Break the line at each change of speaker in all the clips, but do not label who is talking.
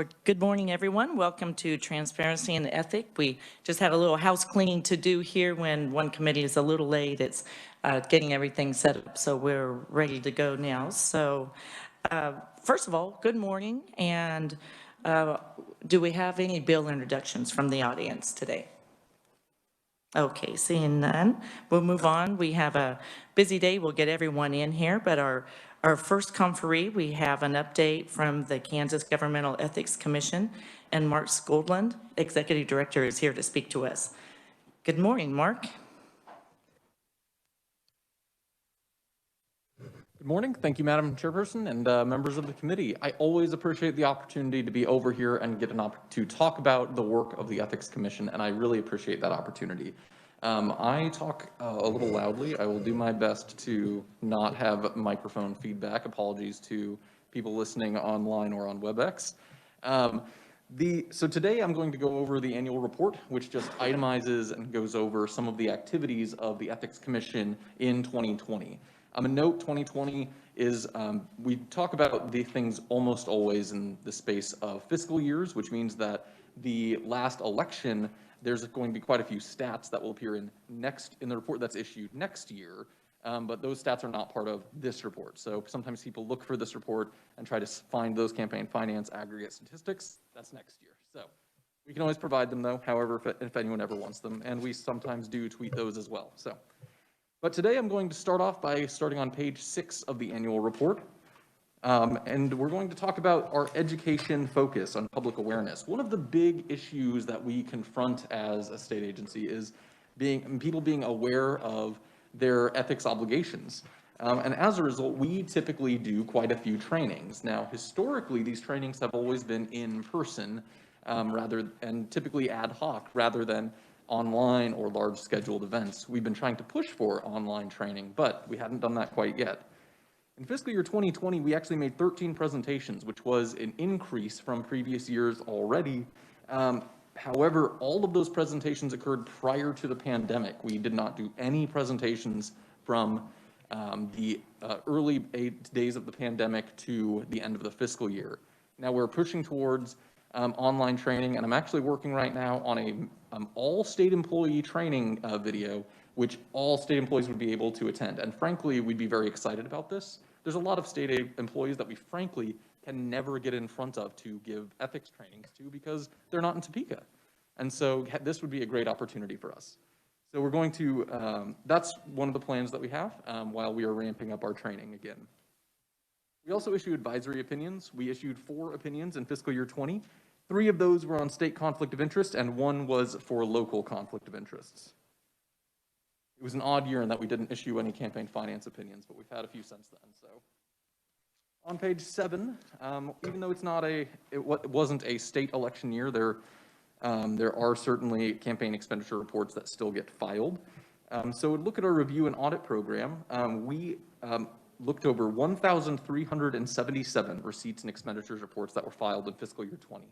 Or good morning, everyone. Welcome to Transparency and Ethic. We just had a little house cleaning to do here when one committee is a little late. It's getting everything set up, so we're ready to go now. So first of all, good morning. And do we have any bill introductions from the audience today? Okay, seeing none, we'll move on. We have a busy day. We'll get everyone in here, but our first conferee, we have an update from the Kansas Governmental Ethics Commission, and Mark Scoldland, Executive Director, is here to speak to us. Good morning, Mark.
Good morning. Thank you, Madam Chairperson and members of the committee. I always appreciate the opportunity to be over here and get to talk about the work of the Ethics Commission, and I really appreciate that opportunity. I talk a little loudly. I will do my best to not have microphone feedback. Apologies to people listening online or on WebEx. So today I'm going to go over the annual report, which just itemizes and goes over some of the activities of the Ethics Commission in 2020. A note, 2020 is, we talk about the things almost always in the space of fiscal years, which means that the last election, there's going to be quite a few stats that will appear in the report that's issued next year, but those stats are not part of this report. So sometimes people look for this report and try to find those campaign finance aggregate statistics. That's next year. So we can always provide them though, however, if anyone ever wants them, and we sometimes do tweet those as well. But today I'm going to start off by starting on page 6 of the annual report. And we're going to talk about our education focus on public awareness. One of the big issues that we confront as a state agency is people being aware of their ethics obligations. And as a result, we typically do quite a few trainings. Now, historically, these trainings have always been in person and typically ad hoc rather than online or large scheduled events. We've been trying to push for online training, but we hadn't done that quite yet. In fiscal year 2020, we actually made 13 presentations, which was an increase from previous years already. However, all of those presentations occurred prior to the pandemic. We did not do any presentations from the early days of the pandemic to the end of the fiscal year. Now we're pushing towards online training, and I'm actually working right now on a all state employee training video, which all state employees would be able to attend. And frankly, we'd be very excited about this. There's a lot of state employees that we frankly can never get in front of to give ethics trainings to because they're not in Topeka. And so this would be a great opportunity for us. So we're going to, that's one of the plans that we have while we are ramping up our training again. We also issue advisory opinions. We issued 4 opinions in fiscal year 20. 3 of those were on state conflict of interest, and 1 was for local conflict of interests. It was an odd year in that we didn't issue any campaign finance opinions, but we've had a few since then. So, on page 7, even though it wasn't a state election year, there are certainly campaign expenditure reports that still get filed. So, look at our review and audit program. We looked over 1,377 receipts and expenditures reports that were filed in fiscal year 20.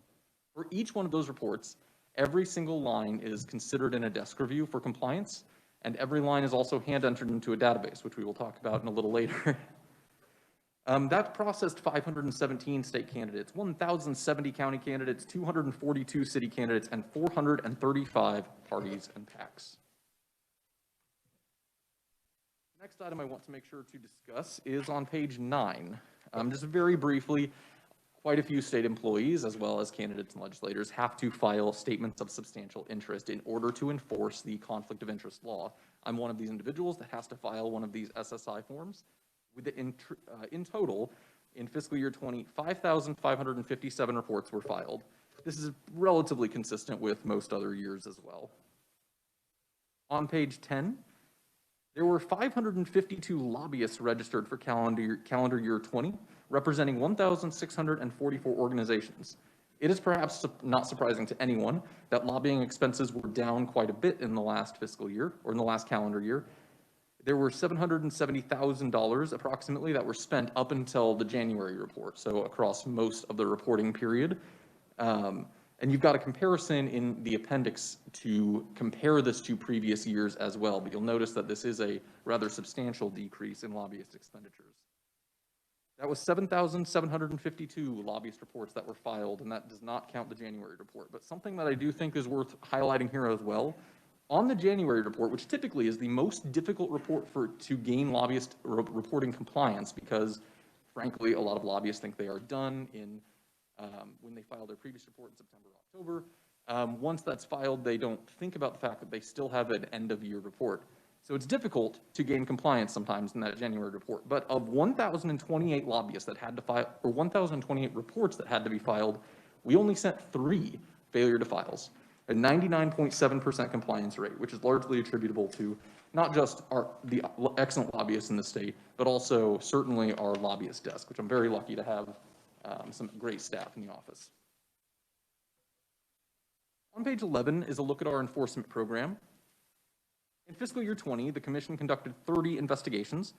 For each one of those reports, every single line is considered in a desk review for compliance, and every line is also hand entered into a database, which we will talk about in a little later. That processed 517 state candidates, 1,070 county candidates, 242 city candidates, and 435 parties and PACs. The next item I want to make sure to discuss is on page 9. Just very briefly, quite a few state employees, as well as candidates and legislators, have to file statements of substantial interest in order to enforce the conflict of interest law. I'm one of these individuals that has to file one of these SSI forms. In total, in fiscal year 20, 5,557 reports were filed. This is relatively consistent with most other years as well. On page 10, there were 552 lobbyists registered for calendar year 20, representing 1,644 organizations. It is perhaps not surprising to anyone that lobbying expenses were down quite a bit in the last fiscal year, or in the last calendar year. There were $770,000 approximately that were spent up until the January report, so across most of the reporting period. And you've got a comparison in the appendix to compare this to previous years as well, but you'll notice that this is a rather substantial decrease in lobbyist expenditures. That was 7,752 lobbyist reports that were filed, and that does not count the January report. But something that I do think is worth highlighting here as well, on the January report, which typically is the most difficult report to gain lobbyist reporting compliance, because frankly, a lot of lobbyists think they are done when they file their previous report in September or October. Once that's filed, they don't think about the fact that they still have an end-of-year report. So it's difficult to gain compliance sometimes in that January report. But of 1,028 lobbyists that had to file, or 1,028 reports that had to be filed, we only sent 3 failure to files, a 99.7% compliance rate, which is largely attributable to not just the excellent lobbyists in the state, but also certainly our lobbyist desk, which I'm very lucky to have some great staff in the office. On page 11 is a look at our enforcement program. In fiscal year 20, the Commission conducted 30 investigations.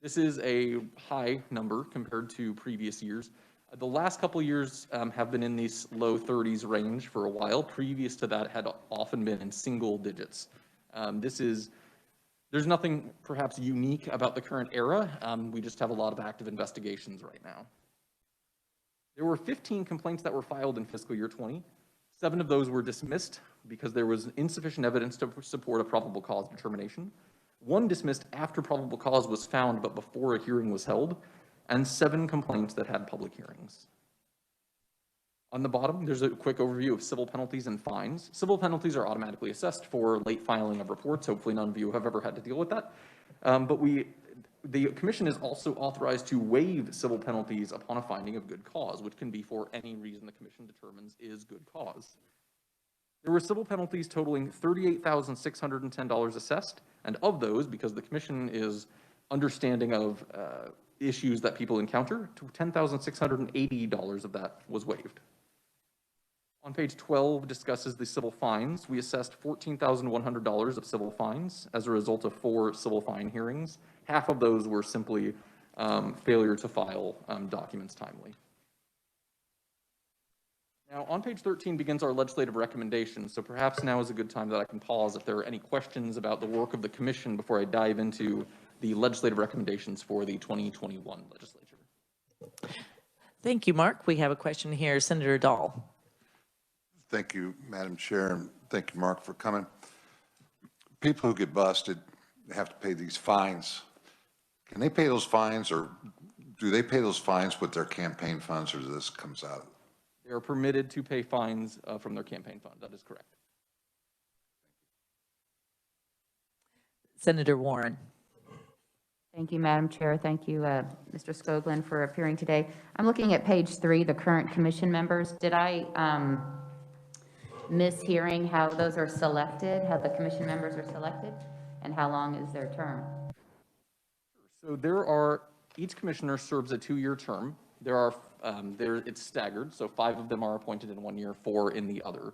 This is a high number compared to previous years. The last couple of years have been in these low 30s range for a while. Previous to that had often been in single digits. There's nothing perhaps unique about the current era. We just have a lot of active investigations right now. There were 15 complaints that were filed in fiscal year 20. 7 of those were dismissed because there was insufficient evidence to support a probable cause determination. 1 dismissed after probable cause was found, but before a hearing was held, and 7 complaints that had public hearings. On the bottom, there's a quick overview of civil penalties and fines. Civil penalties are automatically assessed for late filing of reports. Hopefully none of you have ever had to deal with that. But the Commission is also authorized to waive civil penalties upon a finding of good cause, which can be for any reason the Commission determines is good cause. There were civil penalties totaling $38,610 assessed, and of those, because the Commission is understanding of issues that people encounter, $10,680 of that was waived. On page 12 discusses the civil fines. We assessed $14,100 of civil fines as a result of 4 civil fine hearings. Half of those were simply failure to file documents timely. Now, on page 13 begins our legislative recommendations, so perhaps now is a good time that I can pause if there are any questions about the work of the Commission before I dive into the legislative recommendations for the 2021 legislature.
Thank you, Mark. We have a question here. Senator Dahl.
Thank you, Madam Chair, and thank you, Mark, for coming. People who get busted have to pay these fines. Can they pay those fines, or do they pay those fines with their campaign funds, or this comes out?
They are permitted to pay fines from their campaign fund. That is correct.
Senator Warren.
Thank you, Madam Chair. Thank you, Mr. Scoldland, for appearing today. I'm looking at page 3, the current commission members. Did I miss hearing how those are selected, how the commission members are selected, and how long is their term?
So each commissioner serves a 2-year term. It's staggered, so 5 of them are appointed in 1 year, 4 in the other.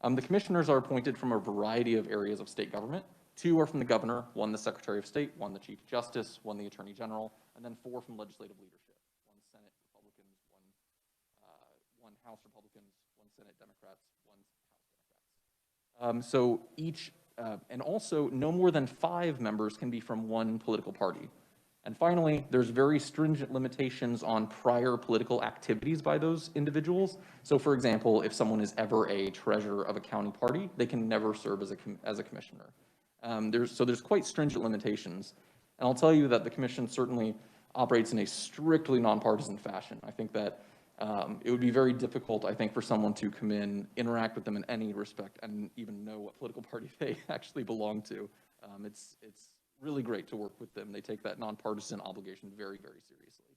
The commissioners are appointed from a variety of areas of state government. 2 are from the governor, 1 the Secretary of State, 1 the Chief Justice, 1 the Attorney General, and then 4 from legislative leadership. 1 Senate Republicans, 1 House Republicans, 1 Senate Democrats, 1 House Democrats. And also no more than 5 members can be from 1 political party. And finally, there's very stringent limitations on prior political activities by those individuals. So for example, if someone is ever a treasurer of a county party, they can never serve as a commissioner. There's quite stringent limitations. And I'll tell you that the commission certainly operates in a strictly nonpartisan fashion. I think that it would be very difficult, I think, for someone to come in, interact with them in any respect, and even know what political party they actually belong to. It's really great to work with them. They take that nonpartisan obligation very, very seriously.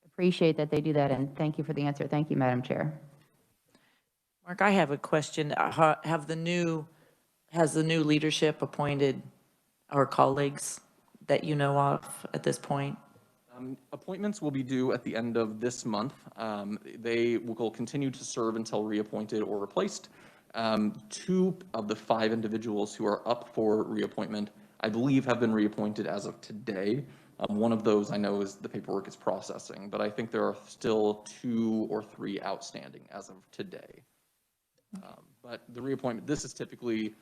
Appreciate that they do that, and thank you for the answer. Thank you, Madam Chair.
Mark, I have a question. Has the new leadership appointed our colleagues that you know of at this point?
Appointments will be due at the end of this month. They will continue to serve until reappointed or replaced. 2 of the 5 individuals who are up for reappointment, I believe, have been reappointed as of today. One of those I know is the paperwork is processing, but I think there are still 2 or 3 outstanding as of today. But the reappointment, this is typically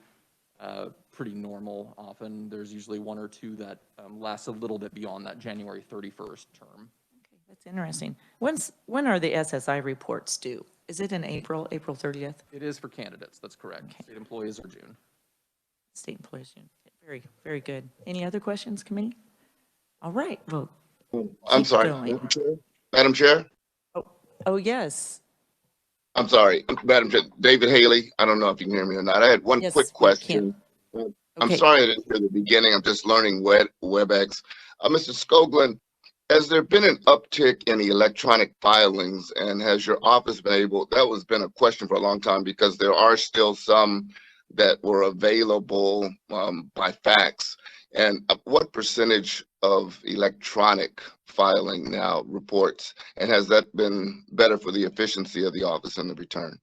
pretty normal often. There's usually one or two that lasts a little bit beyond that January 31st term.
Okay, that's interesting. When are the SSI reports due? Is it in April, April 30th?
It is for candidates, that's correct.
Okay.
State employees are June.
State employees, June. Very, very good. Any other questions, committee? All right, well,
I'm
keep
sorry,
going.
Madam Chair?
Oh, yes.
I'm sorry, Madam Chair, David Haley. I don't know if you can hear me or not. I had one
Yes,
quick
we can.
question. I'm
Okay.
sorry I didn't hear the beginning. I'm just learning WebEx. Mr. Scoldland, has there been an uptick in the electronic filings, and has your office been able, that was been a question for a long time because there are still some that were available by fax. And what percentage of electronic filing now reports? And has that been better for the efficiency of the office and the return?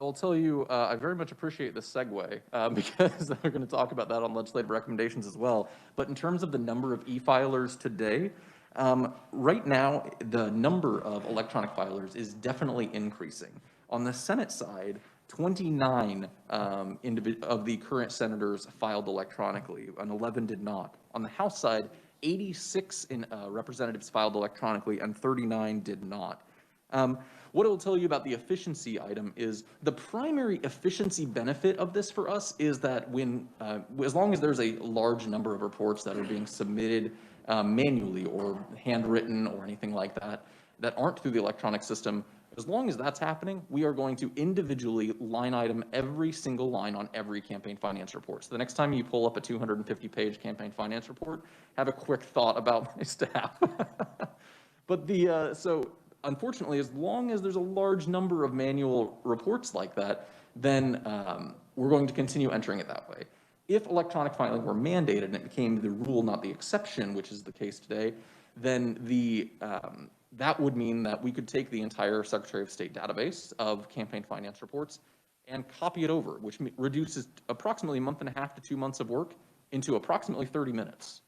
I will tell you, I very much appreciate this segue because we're going to talk about that on legislative recommendations as well. But in terms of the number of e-filers today, right now, the number of electronic filers is definitely increasing. On the Senate side, 29 of the current senators filed electronically, and 11 did not. On the House side, 86 representatives filed electronically, and 39 did not. What it will tell you about the efficiency item is the primary efficiency benefit of this for us is that when, as long as there's a large number of reports that are being submitted manually or handwritten or anything like that, that aren't through the electronic system, as long as that's happening, we are going to individually line item every single line on every campaign finance report. So the next time you pull up a 250-page campaign finance report, have a quick thought about my staff. But so unfortunately, as long as there's a large number of manual reports like that, then we're going to continue entering it that way. If electronic filing were mandated and it became the rule, not the exception, which is the case today, then that would mean that we could take the entire Secretary of State database of campaign finance reports and copy it over, which reduces approximately a month and a half to 2 months of work into approximately 30 minutes.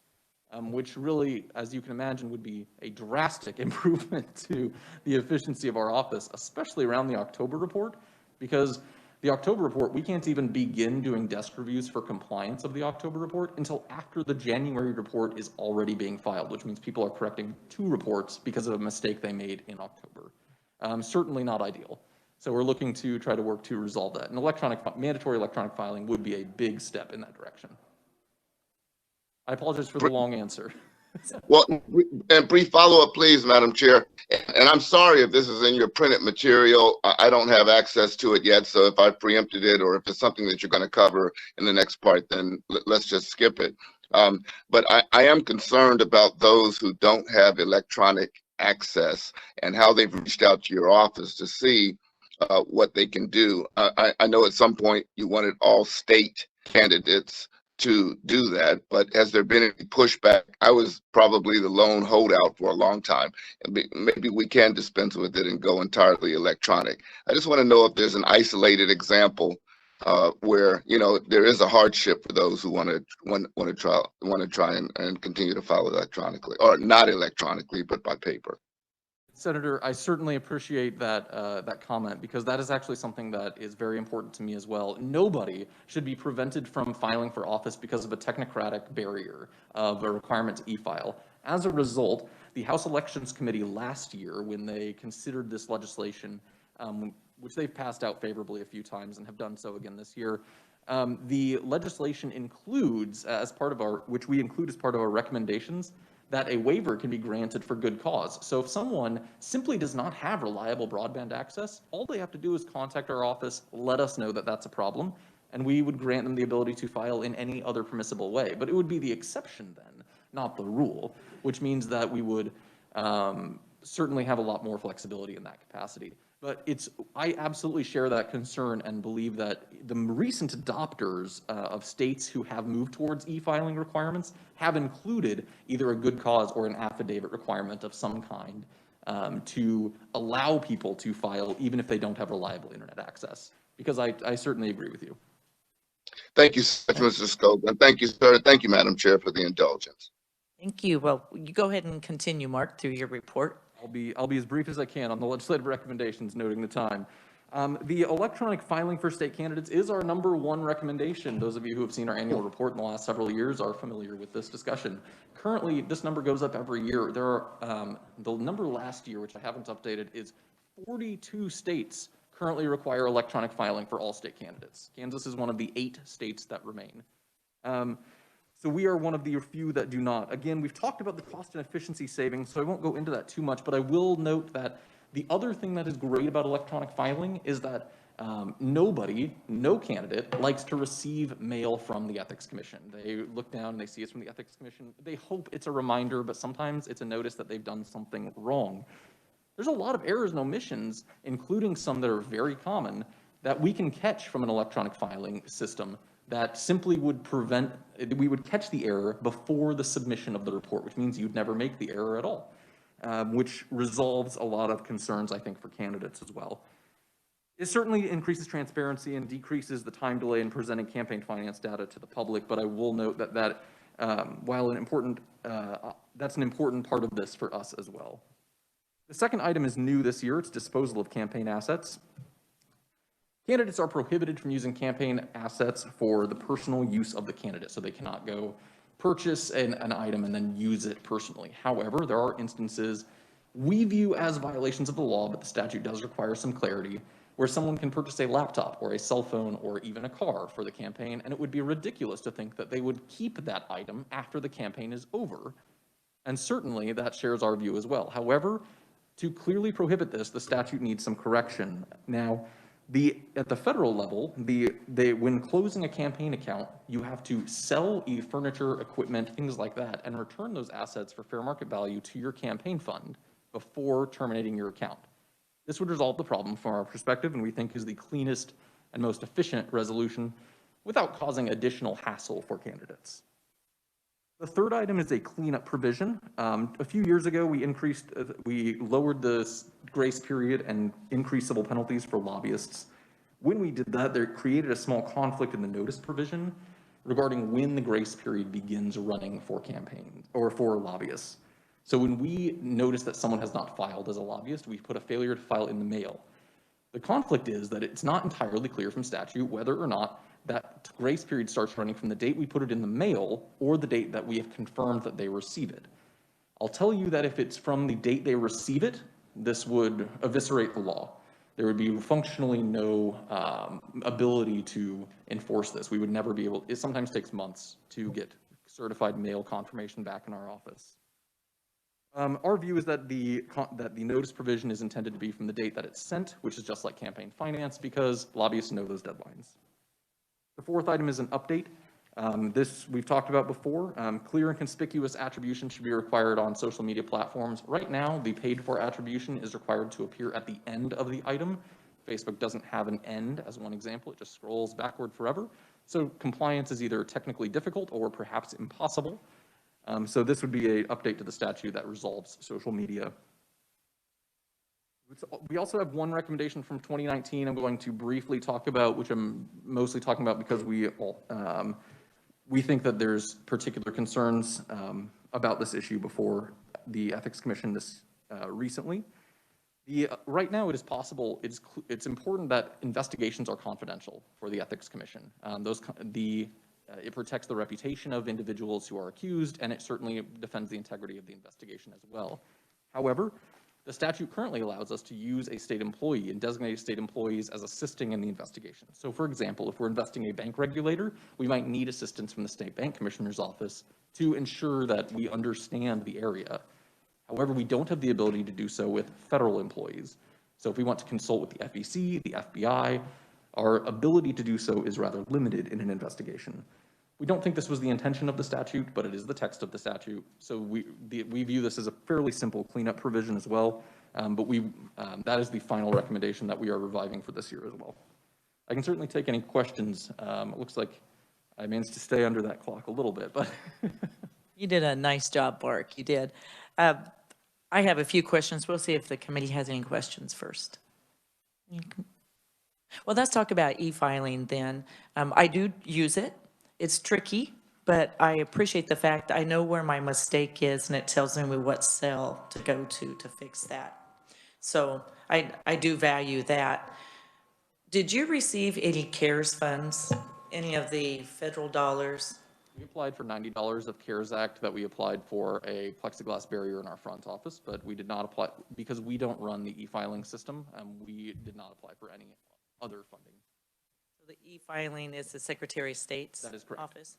Which really, as you can imagine, would be a drastic improvement to the efficiency of our office, especially around the October report, because the October report, we can't even begin doing desk reviews for compliance of the October report until after the January report is already being filed, which means people are correcting 2 reports because of a mistake they made in October. Certainly not ideal. So we're looking to try to work to resolve that. And mandatory electronic filing would be a big step in that direction. I apologize for the long answer.
Well, and brief follow-up, please, Madam Chair. And I'm sorry if this is in your printed material. I don't have access to it yet, so if I preempted it or if it's something that you're going to cover in the next part, then let's just skip it. But I am concerned about those who don't have electronic access and how they've reached out to your office to see what they can do. I know at some point you wanted all state candidates to do that, but has there been any pushback? I was probably the lone holdout for a long time, and maybe we can dispense with it and go entirely electronic. I just want to know if there's an isolated example where there is a hardship for those who want to try and continue to file electronically, or not electronically, but by paper.
Senator, I certainly appreciate that comment because that is actually something that is very important to me as well. Nobody should be prevented from filing for office because of a technocratic barrier of a requirement to e-file. As a result, the House Elections Committee last year, when they considered this legislation, which they've passed out favorably a few times and have done so again this year, the legislation includes, which we include as part of our recommendations, that a waiver can be granted for good cause. So if someone simply does not have reliable broadband access, all they have to do is contact our office, let us know that that's a problem, and we would grant them the ability to file in any other permissible way. But it would be the exception then, not the rule, which means that we would certainly have a lot more flexibility in that capacity. But I absolutely share that concern and believe that the recent adopters of states who have moved towards e-filing requirements have included either a good cause or an affidavit requirement of some kind to allow people to file even if they don't have reliable internet access. Because I certainly agree with you.
Thank you, Mr. Scoldland. Thank you, sir. Thank you, Madam Chair, for the indulgence.
Thank you. Well, you go ahead and continue, Mark, through your report.
I'll be as brief as I can on the legislative recommendations, noting the time. The electronic filing for state candidates is our #1 recommendation. Those of you who have seen our annual report in the last several years are familiar with this discussion. Currently, this number goes up every year. There are, the number last year, which I haven't updated, is 42 states currently require electronic filing for all state candidates. Kansas is one of the 8 states that remain. So we are one of the few that do not. Again, we've talked about the cost and efficiency savings, so I won't go into that too much, but I will note that the other thing that is great about electronic filing is that no candidate likes to receive mail from the Ethics Commission. They look down and they see it's from the Ethics Commission. They hope it's a reminder, but sometimes it's a notice that they've done something wrong. There's a lot of errors and omissions, including some that are very common, that we can catch from an electronic filing system that simply would prevent, we would catch the error before the submission of the report, which means you'd never make the error at all, which resolves a lot of concerns, I think, for candidates as well. It certainly increases transparency and decreases the time delay in presenting campaign finance data to the public, but I will note that while an important, that's an important part of this for us as well. The second item is new this year. It's disposal of campaign assets. Candidates are prohibited from using campaign assets for the personal use of the candidate, so they cannot go purchase an item and then use it personally. However, there are instances we view as violations of the law, but the statute does require some clarity, where someone can purchase a laptop or a cell phone or even a car for the campaign, and it would be ridiculous to think that they would keep that item after the campaign is over. And certainly that shares our view as well. However, to clearly prohibit this, the statute needs some correction. Now, at the federal level, when closing a campaign account, you have to sell furniture, equipment, things like that, and return those assets for fair market value to your campaign fund before terminating your account. This would resolve the problem from our perspective, and we think is the cleanest and most efficient resolution without causing additional hassle for candidates. The third item is a cleanup provision. A few years ago, we lowered the grace period and increased civil penalties for lobbyists. When we did that, there created a small conflict in the notice provision regarding when the grace period begins running for campaigns or for lobbyists. So when we notice that someone has not filed as a lobbyist, we put a failure to file in the mail. The conflict is that it's not entirely clear from statute whether or not that grace period starts running from the date we put it in the mail or the date that we have confirmed that they receive it. I'll tell you that if it's from the date they receive it, this would eviscerate the law. There would be functionally no ability to enforce this. We would never be able, it sometimes takes months to get certified mail confirmation back in our office. Our view is that the notice provision is intended to be from the date that it's sent, which is just like campaign finance, because lobbyists know those deadlines. The fourth item is an update. This we've talked about before. Clear and conspicuous attribution should be required on social media platforms. Right now, the paid for attribution is required to appear at the end of the item. Facebook doesn't have an end as one example. It just scrolls backward forever. So compliance is either technically difficult or perhaps impossible. So this would be an update to the statute that resolves social media. We also have one recommendation from 2019 I'm going to briefly talk about, which I'm mostly talking about because we think that there's particular concerns about this issue before the Ethics Commission recently. Right now, it is possible, it's important that investigations are confidential for the Ethics Commission. It protects the reputation of individuals who are accused, and it certainly defends the integrity of the investigation as well. However, the statute currently allows us to use a state employee and designate state employees as assisting in the investigation. So for example, if we're investing a bank regulator, we might need assistance from the state bank commissioner's office to ensure that we understand the area. However, we don't have the ability to do so with federal employees. So if we want to consult with the FEC, the FBI, our ability to do so is rather limited in an investigation. We don't think this was the intention of the statute, but it is the text of the statute. So we view this as a fairly simple cleanup provision as well. But that is the final recommendation that we are reviving for this year as well. I can certainly take any questions. It looks like I managed to stay under that clock a little bit, but.
You did a nice job, Mark. You did. I have a few questions. We'll see if the committee has any questions first. Well, let's talk about e-filing then. I do use it. It's tricky, but I appreciate the fact I know where my mistake is, and it tells me what cell to go to fix that. So I do value that. Did you receive any CARES funds, any of the federal dollars?
We applied for $90 of CARES Act that we applied for a plexiglass barrier in our front office, but we did not apply because we don't run the e-filing system. We did not apply for any other funding.
So the e-filing is the Secretary of State's
That is correct.
office?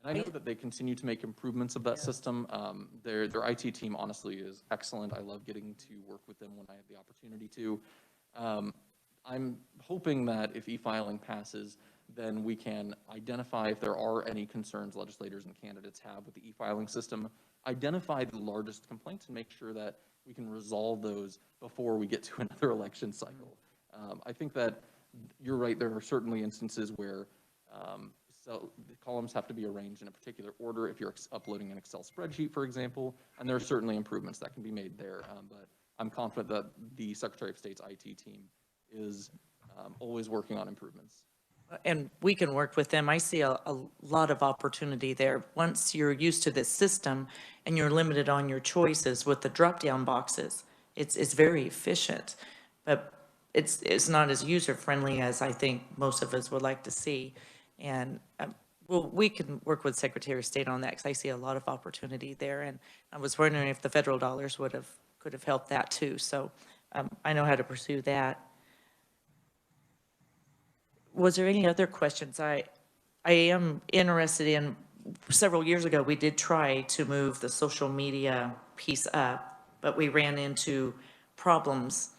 And I know that they continue to make improvements of that system. Their IT team honestly is excellent. I love getting to work with them when I have the opportunity to. I'm hoping that if e-filing passes, then we can identify if there are any concerns legislators and candidates have with the e-filing system, identify the largest complaints and make sure that we can resolve those before we get to another election cycle. I think that you're right, there are certainly instances where so the columns have to be arranged in a particular order if you're uploading an Excel spreadsheet, for example, and there are certainly improvements that can be made there. But I'm confident that the Secretary of State's IT team is always working on improvements.
And we can work with them. I see a lot of opportunity there. Once you're used to this system and you're limited on your choices with the drop-down boxes, it's very efficient, but it's not as user-friendly as I think most of us would like to see. And well, we can work with Secretary of State on that because I see a lot of opportunity there. And I was wondering if the federal dollars could have helped that too. So I know how to pursue that. Was there any other questions? I am interested in, several years ago, we did try to move the social media piece up, but we ran into problems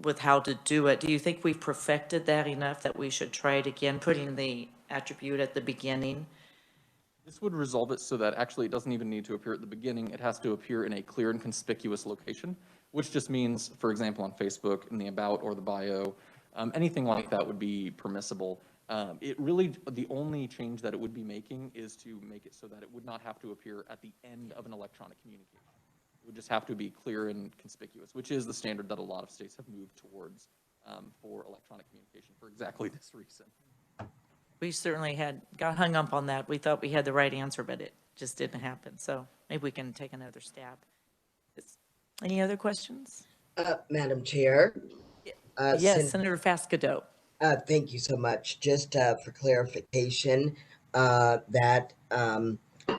with how to do it. Do you think we've perfected that enough that we should try it again, putting the attribute at the beginning?
This would resolve it so that actually it doesn't even need to appear at the beginning. It has to appear in a clear and conspicuous location, which just means, for example, on Facebook, in the about or the bio, anything like that would be permissible. It really, the only change that it would be making is to make it so that it would not have to appear at the end of an electronic communication. It would just have to be clear and conspicuous, which is the standard that a lot of states have moved towards for electronic communication for exactly this reason.
We certainly got hung up on that. We thought we had the right answer, but it just didn't happen. So maybe we can take another stab. Any other questions?
Madam Chair.
Yes, Senator Fascadeau.
Thank you so much. Just for clarification, that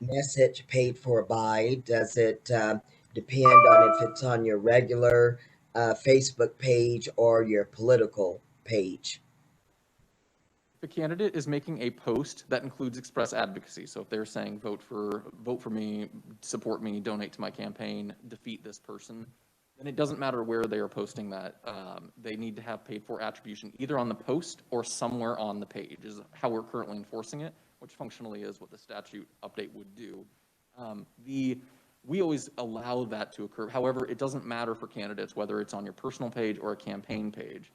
message paid for by, does it depend on if it's on your regular Facebook page or your political page?
The candidate is making a post that includes express advocacy. So if they're saying vote for me, support me, donate to my campaign, defeat this person, then it doesn't matter where they are posting that. They need to have paid for attribution either on the post or somewhere on the page is how we're currently enforcing it, which functionally is what the statute update would do. We always allow that to occur. However, it doesn't matter for candidates whether it's on your personal page or a campaign page.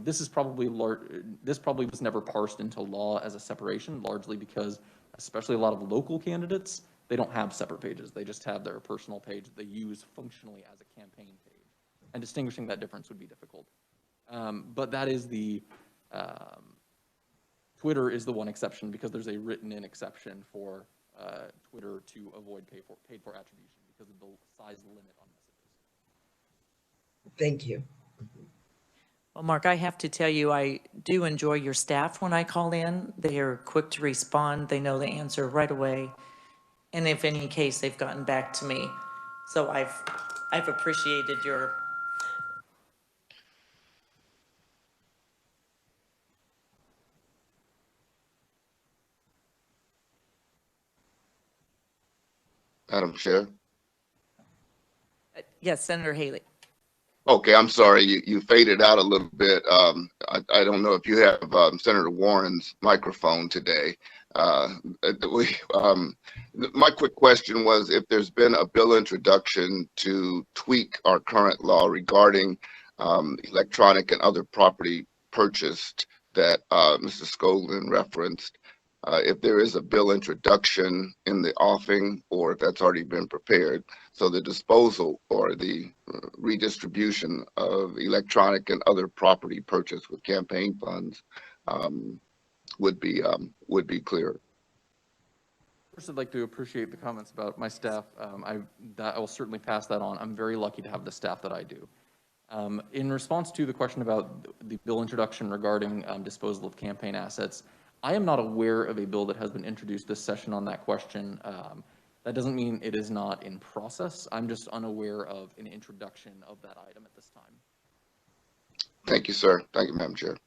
This probably was never parsed into law as a separation, largely because, especially a lot of local candidates, they don't have separate pages. They just have their personal page that they use functionally as a campaign page. And distinguishing that difference would be difficult. But that is Twitter is the one exception because there's a written-in exception for Twitter to avoid paid for attribution because of the size limit on messages.
Thank you.
Well, Mark, I have to tell you, I do enjoy your staff when I call in. They are quick to respond. They know the answer right away. And if any case, they've gotten back to me. So I've appreciated your.
Madam Chair.
Yes, Senator Haley.
Okay, I'm sorry, you faded out a little bit. I don't know if you have Senator Warren's microphone today. My quick question was if there's been a bill introduction to tweak our current law regarding electronic and other property purchased that Mr. Scoldland referenced. If there is a bill introduction in the offing or if that's already been prepared, so the disposal or the redistribution of electronic and other property purchased with campaign funds would be clear.
First, I'd like to appreciate the comments about my staff. I will certainly pass that on. I'm very lucky to have the staff that I do. In response to the question about the bill introduction regarding disposal of campaign assets, I am not aware of a bill that has been introduced this session on that question. That doesn't mean it is not in process. I'm just unaware of an introduction of that item at this time.
Thank you, sir. Thank you, Madam Chair.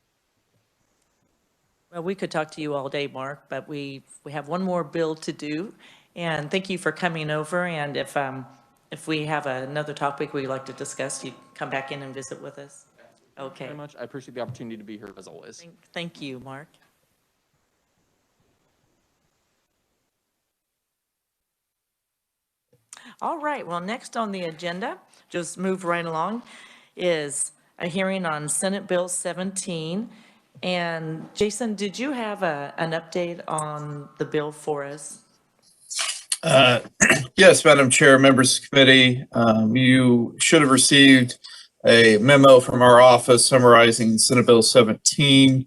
Well, we could talk to you all day, Mark, but we have one more bill to do. And thank you for coming over. And if we have another topic we'd like to discuss, you come back in and visit with us.
Thank
Okay.
you very much. I appreciate the opportunity to be here as always.
Thank you, Mark. All right, well, next on the agenda, just move right along, is a hearing on Senate Bill 17. And Jason, did you have an update on the bill for us?
Yes, Madam Chair, members of the committee, you should have received a memo from our office summarizing Senate Bill 17.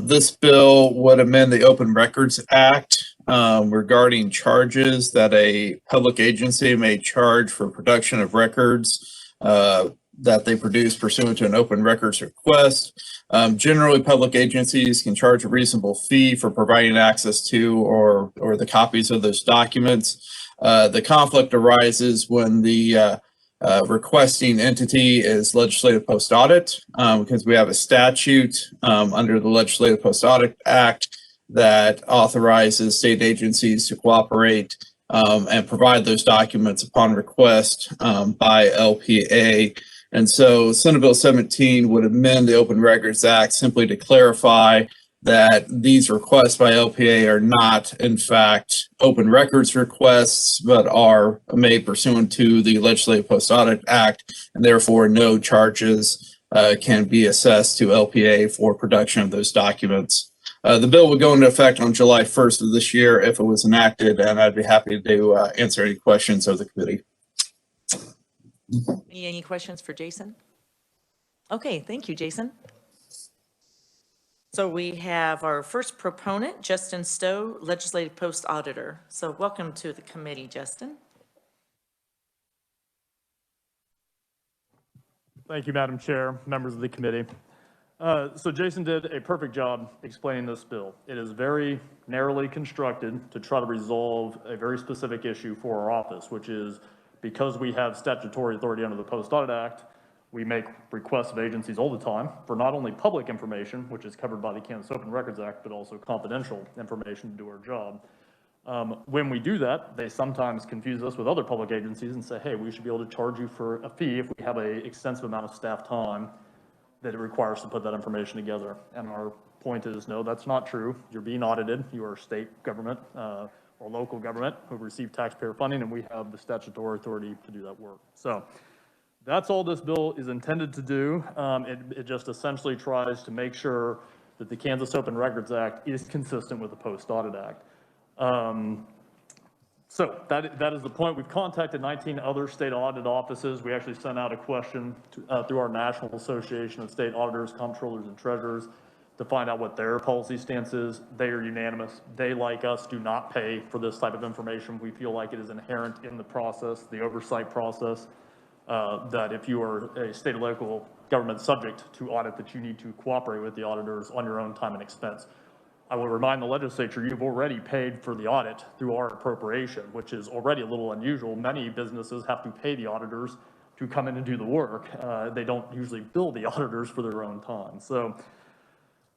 This bill would amend the Open Records Act regarding charges that a public agency may charge for production of records that they produce pursuant to an open records request. Generally, public agencies can charge a reasonable fee for providing access to or the copies of those documents. The conflict arises when the requesting entity is Legislative Post Audit, because we have a statute under the Legislative Post Audit Act that authorizes state agencies to cooperate and provide those documents upon request by LPA. And so Senate Bill 17 would amend the Open Records Act simply to clarify that these requests by LPA are not, in fact, open records requests, but are made pursuant to the Legislative Post Audit Act, and therefore no charges can be assessed to LPA for production of those documents. The bill would go into effect on July 1st of this year if it was enacted, and I'd be happy to answer any questions of the committee.
Any questions for Jason? Okay, thank you, Jason. So we have our first proponent, Justin Stowe, Legislative Post Auditor. So welcome to the committee, Justin.
Thank you, Madam Chair, members of the committee. So Jason did a perfect job explaining this bill. It is very narrowly constructed to try to resolve a very specific issue for our office, which is because we have statutory authority under the Post Audit Act, we make requests of agencies all the time for not only public information, which is covered by the Kansas Open Records Act, but also confidential information to do our job. When we do that, they sometimes confuse us with other public agencies and say, hey, we should be able to charge you for a fee if we have an extensive amount of staff time that it requires to put that information together. And our point is, no, that's not true. You're being audited. You are a state government or local government who receive taxpayer funding, and we have the statutory authority to do that work. So that's all this bill is intended to do. It just essentially tries to make sure that the Kansas Open Records Act is consistent with the Post Audit Act. So that is the point. We've contacted 19 other state audit offices. We actually sent out a question through our National Association of State Auditors, Comptrollers, and Treasurers to find out what their policy stance is. They are unanimous. They, like us, do not pay for this type of information. We feel like it is inherent in the process, the oversight process, that if you are a state or local government subject to audit, that you need to cooperate with the auditors on your own time and expense. I will remind the legislature, you've already paid for the audit through our appropriation, which is already a little unusual. Many businesses have to pay the auditors to come in and do the work. They don't usually bill the auditors for their own time. So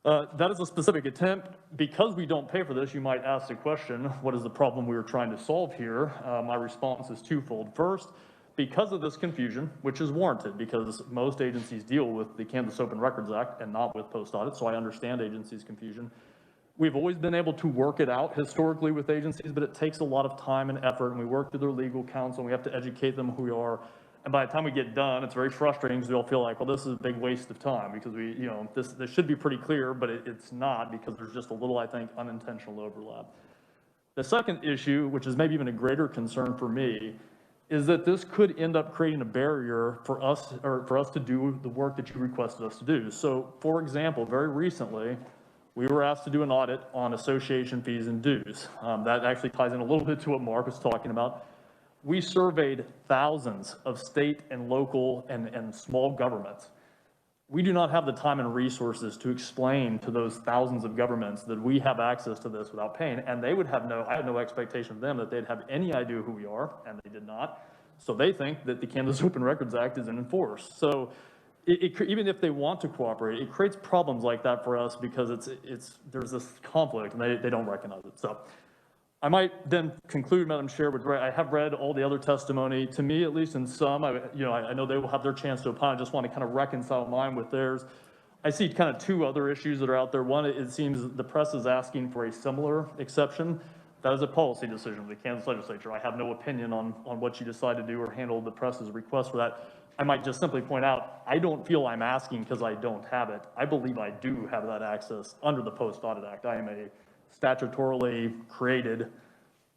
that is a specific attempt. Because we don't pay for this, you might ask the question, what is the problem we are trying to solve here? My response is twofold. First, because of this confusion, which is warranted because most agencies deal with the Kansas Open Records Act and not with post audit, so I understand agencies' confusion. We've always been able to work it out historically with agencies, but it takes a lot of time and effort, and we work through their legal counsel, and we have to educate them who we are. And by the time we get done, it's very frustrating because we all feel like, well, this is a big waste of time because we, you know, this should be pretty clear, but it's not because there's just a little, I think, unintentional overlap. The second issue, which is maybe even a greater concern for me, is that this could end up creating a barrier for us to do the work that you requested us to do. So, for example, very recently, we were asked to do an audit on association fees and dues. That actually ties in a little bit to what Mark was talking about. We surveyed thousands of state and local and small governments. We do not have the time and resources to explain to those thousands of governments that we have access to this without paying, and they would have I had no expectation of them that they'd have any idea who we are, and they did not. So they think that the Kansas Open Records Act is in force. So even if they want to cooperate, it creates problems like that for us because there's this conflict and they don't recognize it. So I might then conclude, Madam Chair, I have read all the other testimony. To me, at least in some, I know they will have their chance to opine. I just want to kind of reconcile mine with theirs. I see kind of two other issues that are out there. One, it seems the press is asking for a similar exception. That is a policy decision of the Kansas Legislature. I have no opinion on what you decide to do or handle the press's request for that. I might just simply point out, I don't feel I'm asking because I don't have it. I believe I do have that access under the Post-Audit Act. I am a statutorily created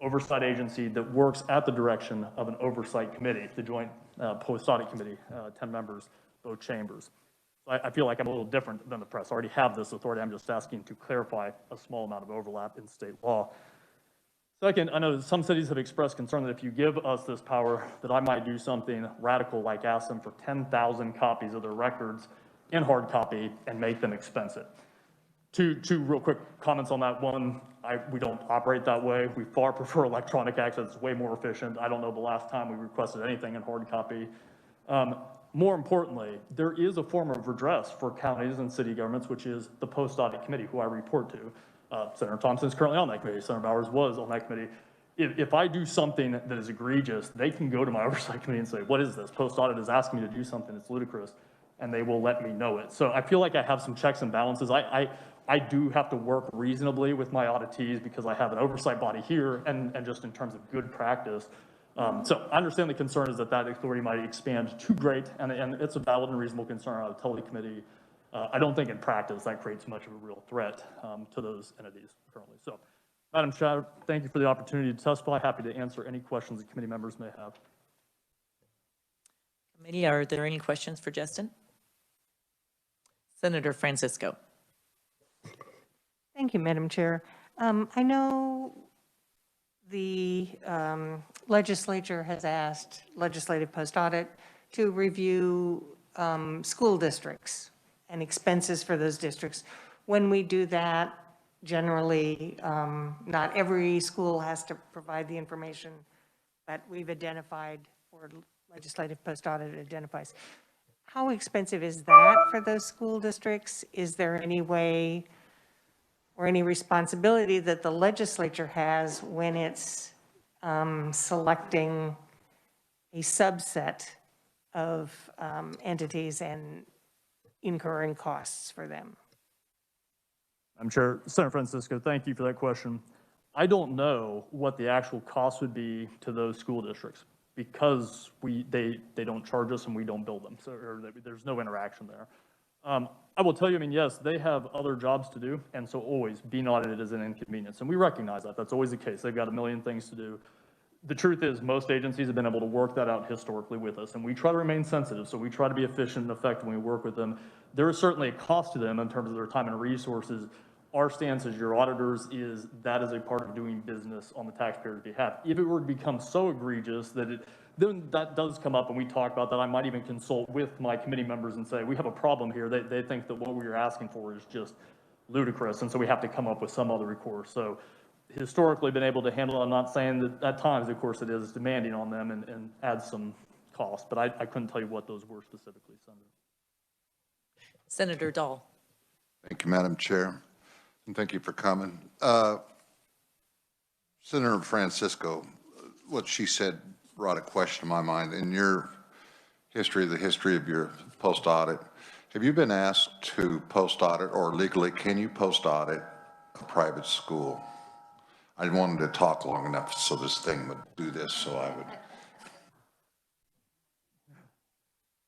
oversight agency that works at the direction of an oversight committee, the Joint Post-Audit Committee, 10 members, both chambers. I feel like I'm a little different than the press. I already have this authority. I'm just asking to clarify a small amount of overlap in state law. Second, I know some cities have expressed concern that if you give us this power, that I might do something radical like ask them for 10,000 copies of their records in hard copy and make them expensive. Two real quick comments on that. One, we don't operate that way. We far prefer electronic access. It's way more efficient. I don't know the last time we requested anything in hard copy. More importantly, there is a form of redress for counties and city governments, which is the Post-Audit Committee, who I report to. Senator Thompson is currently on that committee. Senator Bowers was on that committee. If I do something that is egregious, they can go to my oversight committee and say, what is this? Post-Audit is asking me to do something that's ludicrous, and they will let me know it. So I feel like I have some checks and balances. I do have to work reasonably with my auditees because I have an oversight body here and just in terms of good practice. So I understand the concern is that authority might expand too great, and it's a valid and reasonable concern. I'll tell the committee. I don't think in practice that creates much of a real threat to those entities currently. So, Madam Chair, thank you for the opportunity to testify. Happy to answer any questions that committee members may have.
Committee, are there any questions for Justin? Senator Francisco.
Thank you, Madam Chair. I know the legislature has asked legislative post-audit to review school districts and expenses for those districts. When we do that, generally, not every school has to provide the information that we've identified or legislative post-audit identifies. How expensive is that for those school districts? Is there any way or any responsibility that the legislature has when it's selecting a subset of entities and incurring costs for them?
I'm sure, Senator Francisco, thank you for that question. I don't know what the actual cost would be to those school districts because they don't charge us and we don't bill them, so there's no interaction there. I will tell you, yes, they have other jobs to do, and so always being audited is an inconvenience, and we recognize that. That's always the case. They've got a million things to do. The truth is most agencies have been able to work that out historically with us, and we try to remain sensitive, so we try to be efficient and effective when we work with them. There is certainly a cost to them in terms of their time and resources. Our stance as your auditors is that is a part of doing business on the taxpayer's behalf. If it were to become so egregious that then that does come up and we talk about that, I might even consult with my committee members and say, we have a problem here. They think that what we're asking for is just ludicrous, and so we have to come up with some other recourse. So historically been able to handle it. I'm not saying that at times, of course, it is demanding on them and adds some cost, but I couldn't tell you what those were specifically, Senator.
Senator Dahl.
Thank you, Madam Chair, and thank you for coming. Senator Francisco, what she said brought a question to my mind. In your history, the history of your post-audit, have you been asked to post-audit, or legally can you post-audit a private school? I wanted to talk long enough so this thing would do this, so I would.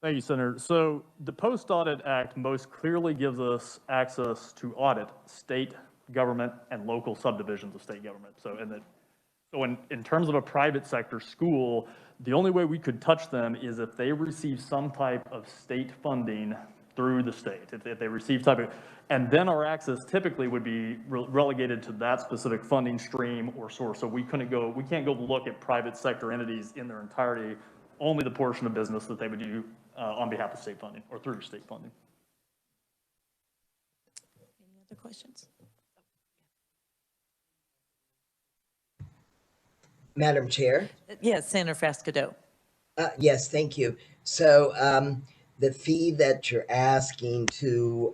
Thank you, Senator. So the Post-Audit Act most clearly gives us access to audit state government and local subdivisions of state government. So in terms of a private sector school, the only way we could touch them is if they receive some type of state funding through the state, if they receive type of, and then our access typically would be relegated to that specific funding stream or source. So we can't go look at private sector entities in their entirety, only the portion of business that they would do on behalf of state funding or through state funding.
Any other questions?
Madam Chair?
Yes, Senator Frascado.
Yes, thank you. So the fee that you're asking to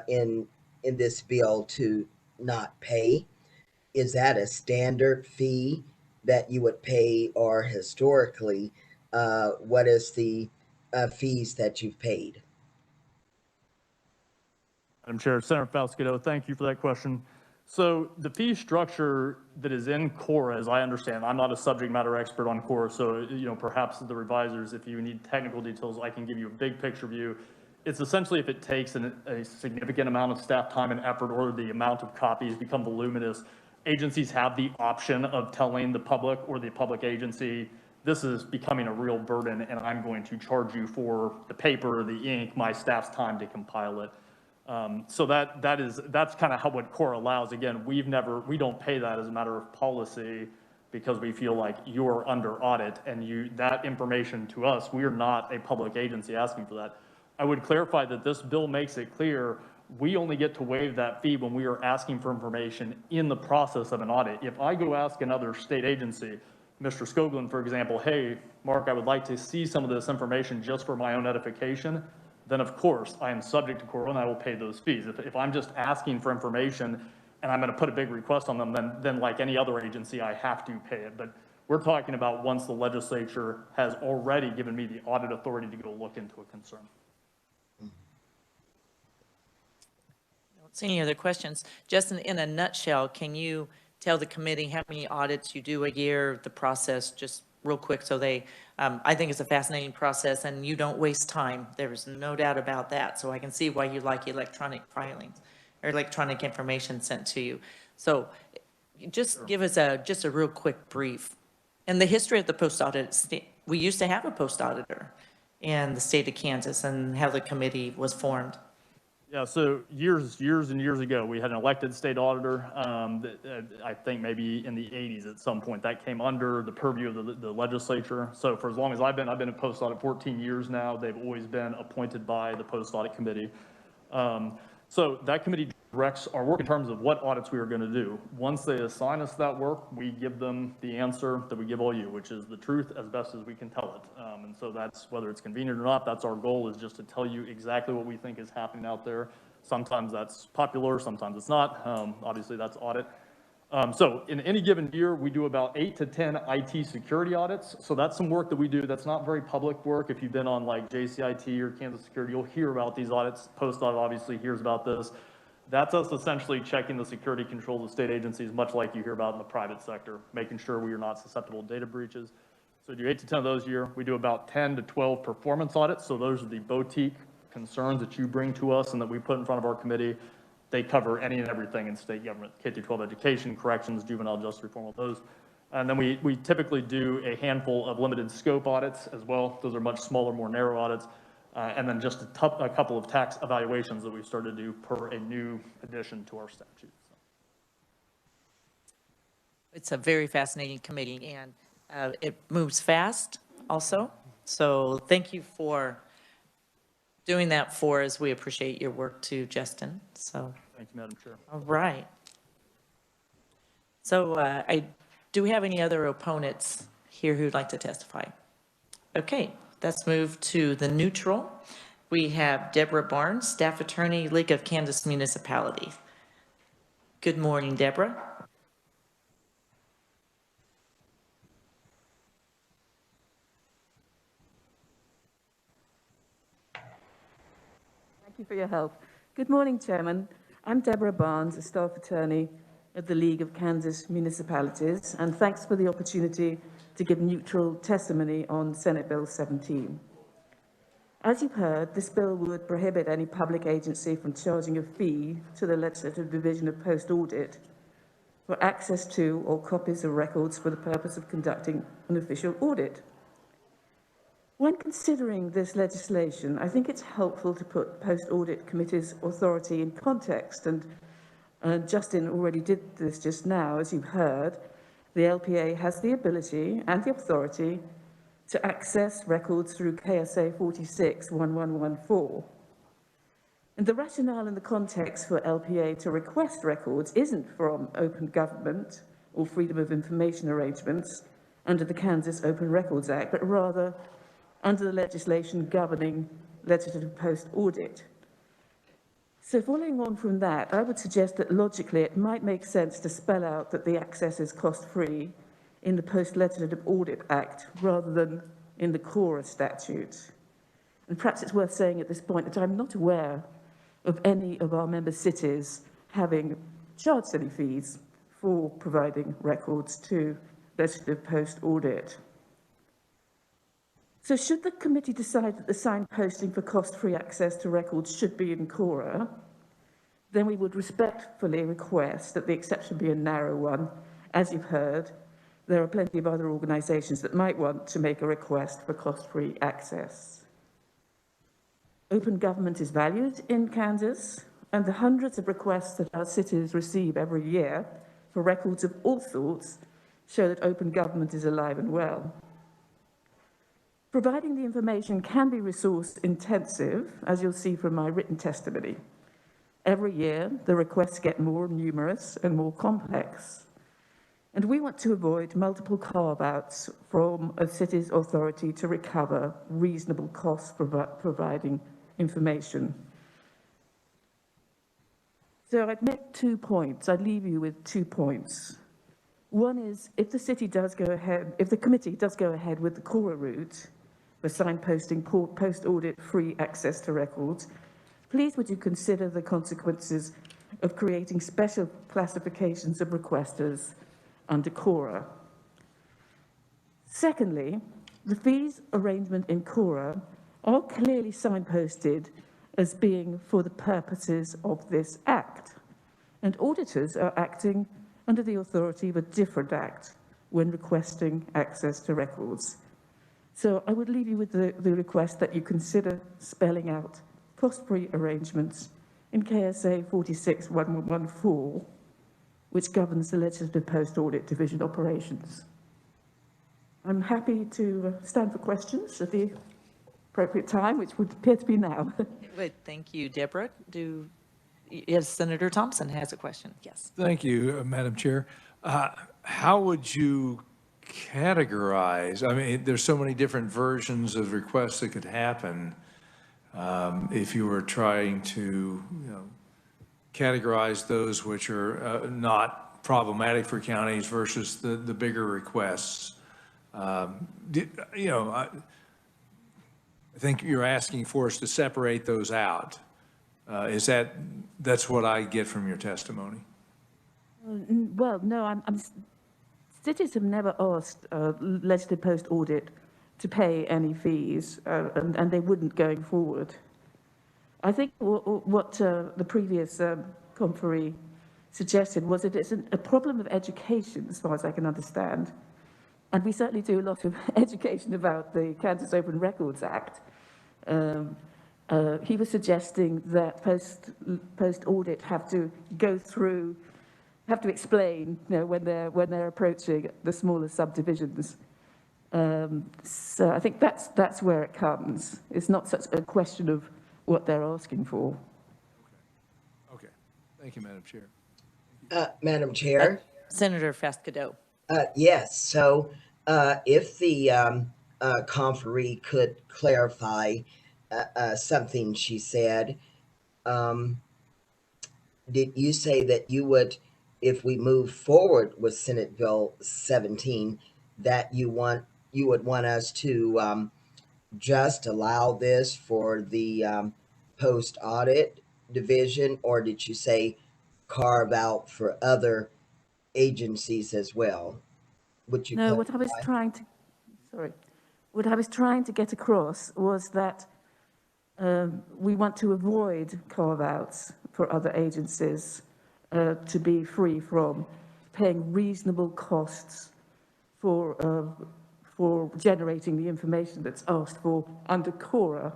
in this bill to not pay, is that a standard fee that you would pay, or historically, what is the fees that you've paid?
Madam Chair, Senator Falscato, thank you for that question. So the fee structure that is in CORA, as I understand, I'm not a subject matter expert on CORA, so perhaps the revisers, if you need technical details, I can give you a big picture view. It's essentially if it takes a significant amount of staff time and effort, or the amount of copies become voluminous, agencies have the option of telling the public or the public agency, this is becoming a real burden and I'm going to charge you for the paper, the ink, my staff's time to compile it. So that's kind of what CORA allows. Again, we don't pay that as a matter of policy because we feel like you're under audit and that information to us, we are not a public agency asking for that. I would clarify that this bill makes it clear we only get to waive that fee when we are asking for information in the process of an audit. If I go ask another state agency, Mr. Scoldland, for example, hey, Mark, I would like to see some of this information just for my own edification, then of course I am subject to CORA and I will pay those fees. If I'm just asking for information and I'm going to put a big request on them, then like any other agency, I have to pay it. But we're talking about once the legislature has already given me the audit authority to go look into a concern.
Don't see any other questions. Just in a nutshell, can you tell the committee how many audits you do a year, the process, just real quick, so they, I think it's a fascinating process and you don't waste time. There's no doubt about that. So I can see why you like electronic filings or electronic information sent to you. So just give us just a real quick brief. And the history of the post audit, we used to have a post auditor in the state of Kansas and how the committee was formed.
Yeah, so years and years ago, we had an elected state auditor, I think maybe in the 80s at some point. That came under the purview of the legislature. So for as long as I've been at post audit 14 years now, they've always been appointed by the post audit committee. So that committee directs our work in terms of what audits we are going to do. Once they assign us that work, we give them the answer that we give all you, which is the truth as best as we can tell it. And so that's, whether it's convenient or not, that's our goal, is just to tell you exactly what we think is happening out there. Sometimes that's popular, sometimes it's not. Obviously, that's audit. So in any given year, we do about 8 to 10 IT security audits. So that's some work that we do that's not very public work. If you've been on like JCIT or Kansas Security, you'll hear about these audits. Post audit obviously hears about this. That's us essentially checking the security controls of state agencies, much like you hear about in the private sector, making sure we are not susceptible to data breaches. So we do 8 to 10 of those a year. We do about 10 to 12 performance audits. So those are the boutique concerns that you bring to us and that we put in front of our committee. They cover any and everything in state government, K-12 education, corrections, juvenile justice reform, all those. And then we typically do a handful of limited scope audits as well. Those are much smaller, more narrow audits. And then just a couple of tax evaluations that we've started to do per a new addition to our statute. So.
It's a very fascinating committee, and it moves fast also. So thank you for doing that for us. We appreciate your work too, Justin. So
thank you, Madam Chair.
All right. So do we have any other opponents here who'd like to testify? Okay, let's move to the neutral. We have Deborah Barnes, Staff Attorney, League of Kansas Municipalities. Good morning, Deborah.
Thank you for your help. Good morning, Chairman. I'm Deborah Barnes, a staff attorney at the League of Kansas Municipalities, and thanks for the opportunity to give neutral testimony on Senate Bill 17. As you've heard, this bill would prohibit any public agency from charging a fee to the Legislative Division of Post-Audit for access to or copies of records for the purpose of conducting an official audit. When considering this legislation, I think it's helpful to put post-audit committees' authority in context, and Justin already did this just now, as you've heard. The LPA has the ability and the authority to access records through KSA 46-1114. And the rationale and the context for LPA to request records isn't from open government or freedom of information arrangements under the Kansas Open Records Act, but rather under the legislation governing legislative post-audit. So following on from that, I would suggest that logically it might make sense to spell out that the access is cost-free in the Post-Legislative Audit Act rather than in the KORA statute. And perhaps it's worth saying at this point that I'm not aware of any of our member cities having charged any fees for providing records to legislative post-audit. So should the committee decide that the signposting for cost-free access to records should be in KORA, then we would respectfully request that the exception be a narrow one. As you've heard, there are plenty of other organisations that might want to make a request for cost-free access. Open government is valued in Kansas, and the hundreds of requests that our cities receive every year for records of all sorts show that open government is alive and well. Providing the information can be resource intensive, as you'll see from my written testimony. Every year, the requests get more numerous and more complex. And we want to avoid multiple carve-outs from a city's authority to recover reasonable costs for providing information. So I'd make 2 points. I'd leave you with 2 points. One is, if the city does go ahead, if the committee does go ahead with the KORA route, for signposting post-audit free access to records, please would you consider the consequences of creating special classifications of requesters under KORA. Secondly, the fees arrangement in KORA are clearly signposted as being for the purposes of this act, and auditors are acting under the authority of a different act when requesting access to records. So I would leave you with the request that you consider spelling out cost-free arrangements in KSA 46-1114, which governs the Legislative Post-Audit Division operations. I'm happy to stand for questions at the appropriate time, which would appear to be now.
Wait, thank you, Deborah. Yes, Senator Thompson has a question. Yes.
Thank you, Madam Chair. How would you categorize? I mean, there's so many different versions of requests that could happen if you were trying to, categorize those which are not problematic for counties versus the bigger requests. I think you're asking for us to separate those out. That's what I get from your testimony?
Well, no, cities have never asked legislative post-audit to pay any fees, and they wouldn't going forward. I think what the previous conferee suggested was that it's a problem of education, as far as I can understand. And we certainly do a lot of education about the Kansas Open Records Act. He was suggesting that post-audit have to go through, have to explain, when they're approaching the smaller subdivisions. So I think that's where it comes. It's not such a question of what they're asking for.
Okay. Thank you, Madam Chair.
Madam Chair?
Senator Fascadeau.
Yes, so if the conferee could clarify something she said, did you say that you would, if we move forward with Senate Bill 17, that you would want us to just allow this for the post-audit division, or did you say carve out for other agencies as well? Would you
No,
clarify?
what I was trying to get across was that we want to avoid carve-outs for other agencies to be free from paying reasonable costs for for generating the information that's asked for under CORA.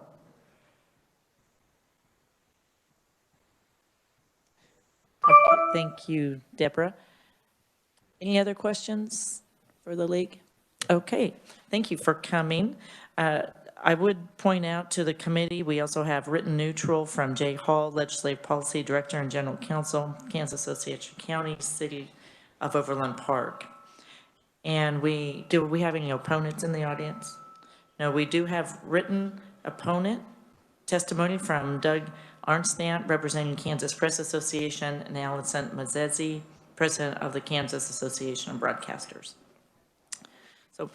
Okay, thank you, Deborah. Any other questions for the league? Okay, thank you for coming. I would point out to the committee, we also have written neutral from Jay Hall, Legislative Policy Director and General Counsel, Kansas Association of Counties, City of Overland Park. And do we have any opponents in the audience? No, we do have written opponent testimony from Doug Arnstant, representing Kansas Press Association, and Allison Mazzezzi, president of the Kansas Association of Broadcasters. So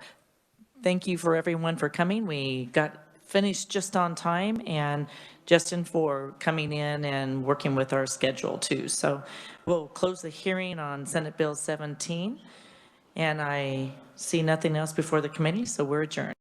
thank you for everyone for coming. We got finished just on time, and Justin for coming in and working with our schedule too. So we'll close the hearing on Senate Bill 17, and I see nothing else before the committee, so we're adjourned.